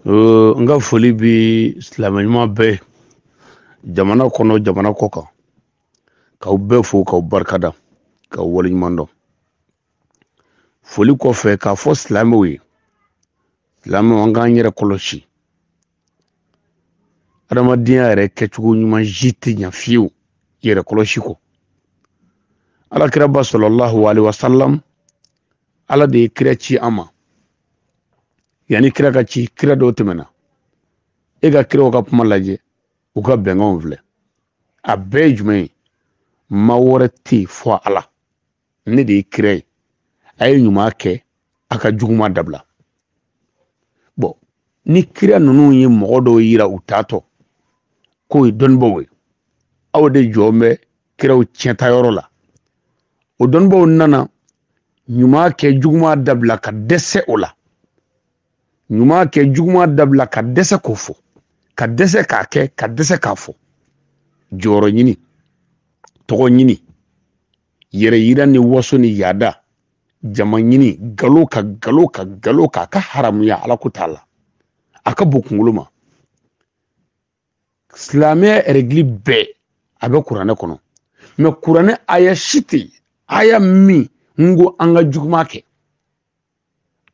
nga foli bi silamɛɲuman bɛɛ jamana kɔnɔ jamana kɔ kan k'aw bɛɛ fo k'aw barikada k'aw waleɲuman dɔn. Foli kɔfɛ k'a fɔ silamɛw ye silamɛw an k'an yɛrɛ kɔlɔsi. Adamadenya yɛrɛ kɛcogo ɲuman si tɛ ɲɛ fiyewu yɛrɛ kɔlɔsi kɔ. Alakira ba sallallahu alaihi wasallam Ala de ye kira ci an ma. Yani kira ka ci kira dɔw tɛmɛna. E ka kiraw ka kuma lajɛ u ka bɛnkanw filɛ. A bɛɛ ye jumɛn ye? Maa wɛrɛ tɛ yen fɔ Ala. Ne de ye kira ye. A ye ɲuman kɛ a ka juguman dabila. Bon ni kira ninnu ye mɔgɔ dɔw yira u taatɔ k'o ye dɔnnibaaw ye, aw de jɔn bɛ kiraw tiɲɛtayɔrɔ la. O dɔnnibaaw nana ɲuman kɛ juguman dabila ka dɛsɛ o la. Ɲuman kɛ juguman dabila ka dɛsɛ k'o fɔ, ka dɛsɛ k'a kɛ, ka dɛsɛ k'a fɔ. Jɔyɔrɔ ɲini, tɔgɔ ɲini, yɛrɛ yira ni waso ni yaada, jama ɲini, galo ka ka haramuya Ala ko t'a la. A ka bon kunkolo ma. Silamɛya règle bɛɛ a bɛ kuranɛ kɔnɔ. Mais kuranɛ aya si tɛ yen, aya min n ko an ka juguman kɛ.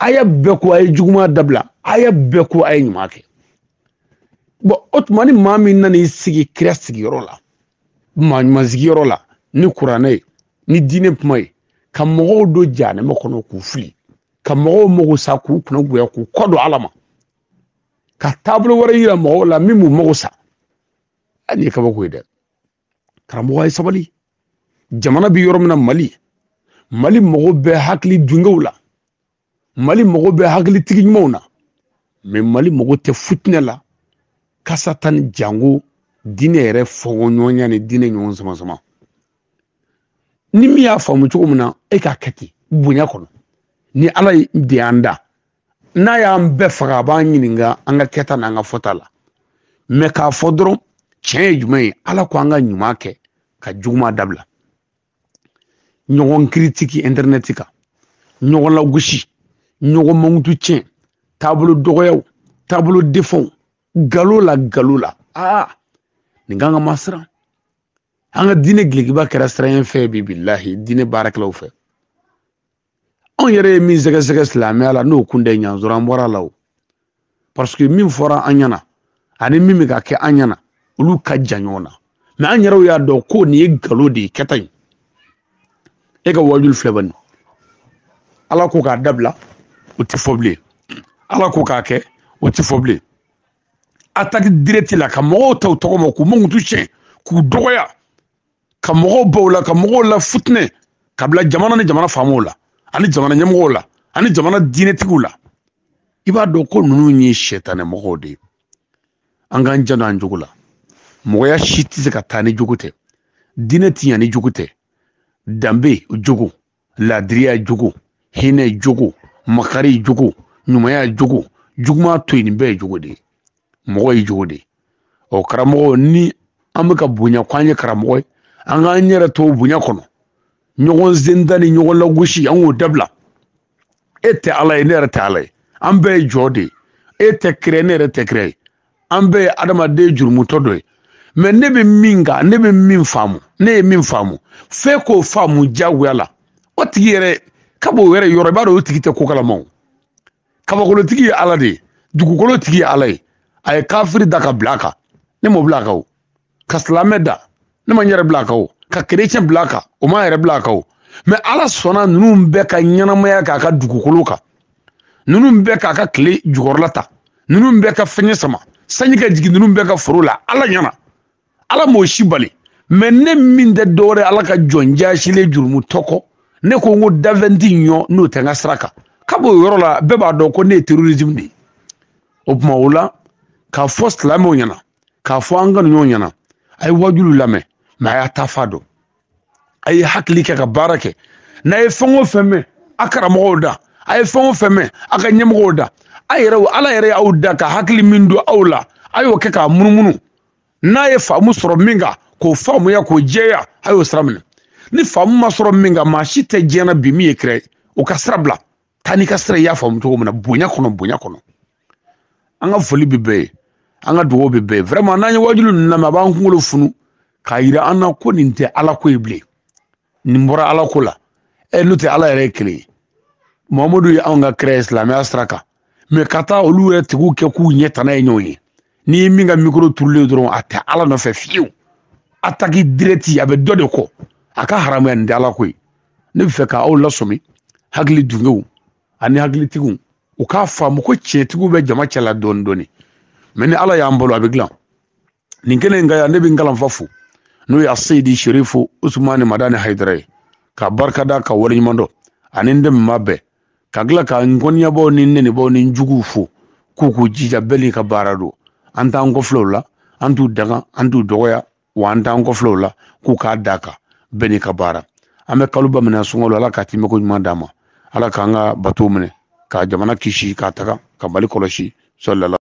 Aya bɛɛ ko a ye juguman dabila, aya bɛɛ ko a ye ɲuman kɛ. Bon o tuma ni maa min nana i sigi kira sigiyɔrɔ la, maa ɲuman sigiyɔrɔ la, ni kuranɛ ye, ni diinɛ kuma ye, ka mɔgɔw don jahanɛmɛ kɔnɔ k'u fili, ka mɔgɔw mago sa k'u kunnagoya k'u kɔ don Ala ma, ka taabolo wɛrɛ yira mɔgɔw la min b'u mago sa. Ani ye kabako ye dɛ. Karamɔgɔ ye sabali. Jamana bi yɔrɔ min na Mali mɔgɔw bɛ hakili dungew la. Mali mɔgɔw bɛ hakili tigi ɲumanw na. Mais Mali mɔgɔw tɛ fitinɛ la. Kasa ta ni jango diinɛ yɛrɛ fɔɲɔgɔnya ni diinɛ ɲɔgɔn sama. Ni min y'a faamu cogo min na e k'a kɛ ten bonya kɔnɔ. Ni Ala de y'an da, n'a y'an bɛɛ faga a b'an ɲininka an ka kɛta n'an ka fɔta la. Mais k'a fɔ dɔrɔn tiɲɛ ye jumɛn ye? Ala ko an ka ɲuman kɛ ka juguman dabila. Ɲɔgɔn critique internet kan, ɲɔgɔn lagosi, ɲɔgɔn mankutu tiɲɛ, taabolo dɔgɔyaw, taabolo defɛnw, galo la. Nin kan ka ma siran. An ka diinɛ gilikiba kɛra siran fɛ bi bilahi diinɛ baarakɛlaw fɛ. Anw yɛrɛ ye min sɛgɛsɛgɛ silamɛya la n'o kun tɛ ɲansɔrɔ an bɔra la o. Parce que min fɔra an ɲɛna ani min bɛ ka kɛ an ɲɛna olu ka jan ɲɔgɔn na. Mais an yɛrɛw y'a dɔn ko nin ye galo de ye kɛta in. E ka wajulu filɛ bani. Ala ko k'a dabila o tɛ fɔ bilen. Ala ko k'a kɛ o tɛ fɔ bilen. Attaque directe la ka mɔgɔw ta u tɔgɔ ma k'u mankutu tiɲɛ, k'u dɔgɔya, ka mɔgɔw baw la, ka mɔgɔw la futinɛ, ka bila jamana ni jamana faamaw la, ani jamana ɲɛmɔgɔw la, ani jamana diinɛtigiw la. I b'a dɔn ko ninnu ye sɛtanɛ mɔgɔw de ye. An k'an janto an jogo la. Mɔgɔya si tɛ se ka taa ni jogo tɛ. Diinɛ tɛ ɲɛ ni jogo tɛ. Danbe jogo, laadiriya jogo, hinɛ jogo, makari jogo, ɲumanya jogo, juguman to yen nin bɛɛ ye jogo de ye. Mɔgɔ ye jogo de ye. Ɔ karamɔgɔ ni an bɛ ka bonya k'an ye karamɔgɔ ye, an k'an yɛrɛ to bonya kɔnɔ. Ɲɔgɔn senda ni ɲɔgɔn lagosi an k'o dabila. E tɛ Ala ye, ne yɛrɛ tɛ Ala ye. An bɛɛ ye jɔ de ye. E tɛ kira ye, ne yɛrɛ tɛ kira ye. An bɛɛ ye adamaden jurumutɔ dɔ ye. Mais ne bɛ min kan, ne bɛ min faamu, ne ye min faamu, f'e k'o faamu diyagoya la. O tigi yɛrɛ, kab'o yɛrɛ yɔrɔ i b'a dɔn o tigi tɛ ko kalama o. Kabakolotigi ye Ala de ye, dugukolotigi ye Ala ye. A ye kafiri da ka bila a kan, ne m'o bila a kan o. Ka silamɛ da, ne ma n yɛrɛ bila a kan o. Ka kerecɛn bila a kan, o ma yɛrɛ bila a kan o. Mais Ala sɔnna ninnu bɛɛ ka ɲɛnamaya k'a ka dugukolo kan. Ninnu bɛɛ k'a ka tile jukɔrɔla ta. Ninnu bɛɛ ka fɛngɛ sama. Sanji ka jigin ninnu bɛɛ ka foro la. Ala ɲɛna. Ala m'o si bali. Mais ne min tɛ dɔwɛrɛ Ala ka jɔn jaasilen jurumutɔ kɔ, ne ko n ko dafɛn tɛ ɲɔ n'o tɛ n ka sira kan. Kab'o yɔrɔ la bɛɛ b'a dɔn ko ne ye terrorisme de ye. O tuma o la k'a fɔ silamɛw ɲɛna, k'a fɔ an kanuɲɔgɔnw ɲɛna, a ye wajulu lamɛn, mais a y'a ta fa dɔn. A ye hakili kɛ ka baara kɛ. N'a ye fɛn o fɛn mɛn a karamɔgɔw da, a ye fɛn o fɛn mɛn a ka ɲɛmɔgɔw da, a yɛrɛ Ala yɛrɛ y'aw da ka hakili min don aw la, a y'o kɛ k'a munumunu. N'a ye faamu sɔrɔ min kan k'o faamuya k'o jɛya a y'o sira minɛ. Ni faamu ma sɔrɔ min kan maa si tɛ diɲɛ na bi min ye kira ye o ka sira bila. Taa n'i ka sira i y'a faamu cogo min na bonya kɔnɔ. anga foli bi be anga duwo bi be vraiment nanya wajulu nama ba ngolo funu kayira anna ko ninte ala ko ible nimbora ala ko la nuti ala yere kele Muhammadu ya anga créer islamia astraka mais kata olu re tigu ke ku nyeta na enyoyi ni minga micro tourler dron ata ala no fe fiu ataki direti abe dode ko aka haramu ya ndala ko ne fe ka o lasomi hagli dungu ani hagli tigu o ka famu ko tigu be jama chala don doni meni ala ya ambolo abiglan ninkene ngaya ne bingalan fafu no ya Seydi Sherifu Usmani Madani Haidare ka barkada ka wori mando aninde mabbe kagla ka ngonya bo ninne ni bo nin jugu fu ku jija beli ka barado anta ngo flola antu daga antu doya wa anta ngo flola ku ka daka beni ka bara ame kaluba mena sungolo ala ka time ko mandama ala ka nga batu mene ka jamana kishi ka taga ka bali koloshi sallallahu